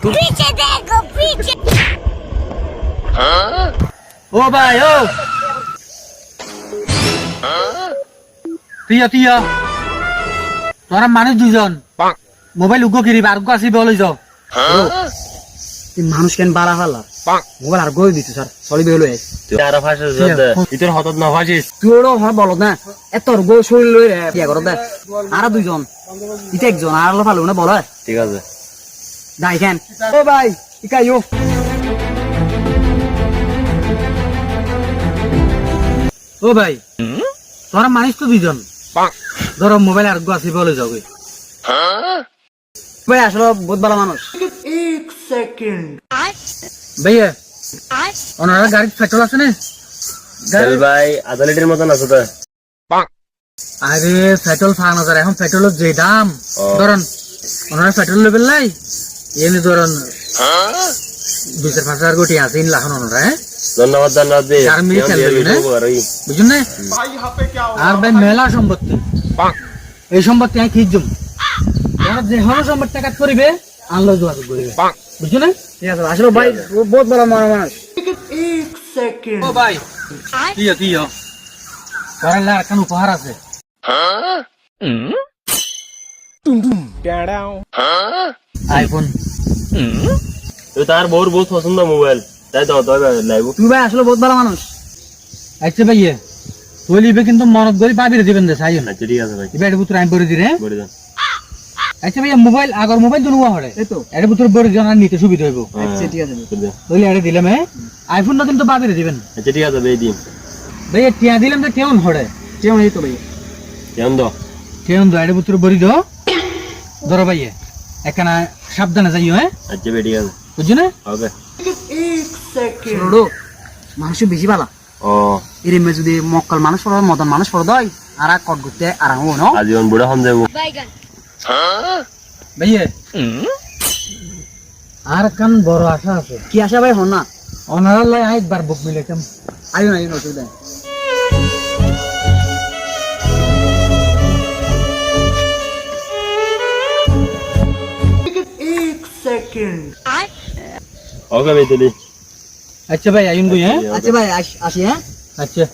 पीछे देखो पीछे। ও ভাই ও তুই তুই তোরা মানুষ দুজন মোবাইল উগো কিরি আর উগো আসি বলে যাও তুই মানুষ কেন বাড়া হালা মোবাইল আর গই দিছিস স্যার সরি বেলো এই তুই আর ফাঁসে যদ ইতর হতত না ফাঁসিস তুই ওরও হয় বলো না এত গো শরীর লই বিয়া করো দে আর দুইজন ইতে একজন আর আলো ভালো না বলো ঠিক আছে দাই কেন ও ভাই ইকাইও ও ভাই তোরা মানুষ তো দুজন ধরো মোবাইল আর উগো আসি বলে যাও ভাই আসলে বহুত ভালো মানুষ ভাইয়া ওনারা গাড়ি পেট্রোল আছে না চল ভাই আধা লিটার মতন আছে তো আরে পেট্রোল 5000 এখন পেট্রোলের যে দাম ধরুন ওনারা পেট্রোল লেভেল নাই এনে ধরুন 2-5000 কোটি আছে ইন লাখন ওনারা ধন্যবাদ দে চার মিনিট চলবে না বুঝুন না আর ভাই মেলা সম্পত্তি এই সম্পত্তি আমি খিজুম তোমরা যে হলো সম্পত্তি কাজ করিবে আনলো যোগাযোগ করিবে বুঝছো না ঠিক আছে আসলে ভাই বহুত ভালো মানুষ ও ভাই তুই করালে আর কেন উপহার আছে আইফোন তুই তার বহুত পছন্দ মোবাইল তাই দাও দাও লাইব তুই ভাই আসলে বহুত ভালো মানুষ আচ্ছা ভাইয়া তুই লিবে কিন্তু মনত করে পাবিরে দিবেন দে চাই না আচ্ছা ঠিক আছে ভাই এবার এটা পুত্র আমি বলে দিরে বড় দাও আচ্ছা ভাইয়া মোবাইল আগর মোবাইল তো নোয়া হরে এই তো এটা পুত্র বড় জন আর নিতে সুবিধা হইব আচ্ছা ঠিক আছে তাহলে এটা দিলাম আইফোনটা কিন্তু পাবিরে দিবেন আচ্ছা ঠিক আছে ভাই দিম ভাইয়া টিয়া দিলাম তো কেমন হরে কেমন এই তো ভাই কেমন দাও কেমন দো এটা পুত্র বড়ি দো ধরো ভাইয়া একখানা সাবধানে যাইও আচ্ছা ভাই ঠিক আছে বুঝছো না হবে ছোড়ো মানুষ বেশি ভালো ও এরিমে যদি মক্কল মানুষ পড়ো মদন মানুষ পড়ো দই আর কট করতে আর হবো না আজীবন বুড়া হন যাবো बैगन ভাইয়া আর কান বড় আশা আছে কি আসা ভাই হন না ওনারা লাই একবার বুক মিলেতাম আইও না আইও অসুবিধা নেই। ওকে ভাই তাহলে আচ্ছা ভাই আইন গই আচ্ছা ভাই আসি হ্যাঁ আচ্ছা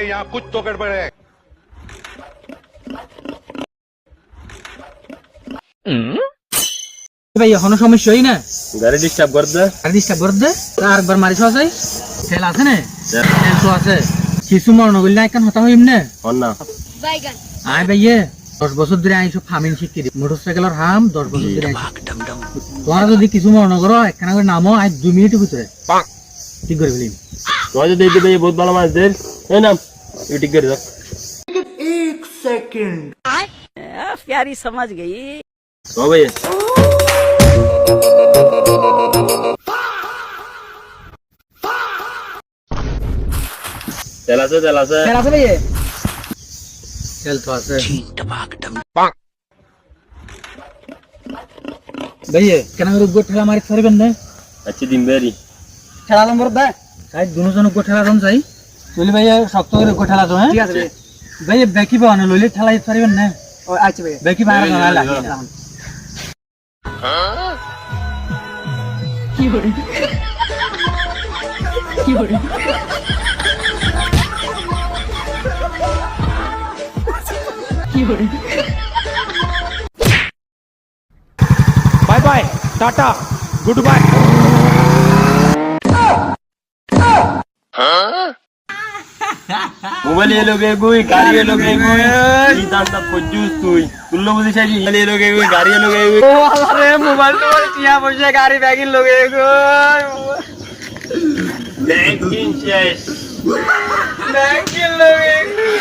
यहाँ कुछ तो गड़बड़ है। ভাই এখনো সমস্যা হই না গাড়ি ডিস্টার্ব কর দে আর ডিস্টার্ব করে দে আরেকবার মারিস আছে তেল আছে না তেল তো আছে কিছু মরণ করলে একখান হতা হইম না হন না बैगन আয় ভাইয়ে 10 বছর ধরে আইসো ফার্মিং শিখতে দি মোটরসাইকেলের হাম 10 বছর ধরে তোরা যদি কিছু মরণ করো একখানা করে নামো আজ 2 মিনিটের ভিতরে ঠিক করে ফেলিম তোমার যদি ভাই বহুত ভালো মাছ দেন এই নাম এই ঠিক করে দাও प्यारी समझ गई ও ভাই তেল আছে স্যার আছে ভাই তেল তো আছে ভাইয়ে কেন করে গো ঠেলা মারি ছাড়বেন না আচ্ছা দিন বেরি খেলা নম্বর দে তাই দুজন গো ঠেলা দন চাই তুলি ভাইয়া শক্ত করে গো ঠেলা দো ঠিক আছে ভাই ভাইয়া বেকি পাওয়া না লইলে ঠেলাই ছাড়বেন না ও আচ্ছা ভাই বেকি পাওয়া না লাগে না bye bye tata good bye. Mobile এলো গে গুই গাড়ি এলো গে গুই কি দাঁড়টা পজুস তুই তুললো বুঝি চাই মোবাইল এলো গে গুই গাড়ি এলো গে গুই ও আরে মোবাইল তো টিয়া বসে গাড়ি ব্যাগিন লগে গো ব্যাংকিং শেষ ব্যাগিন লগে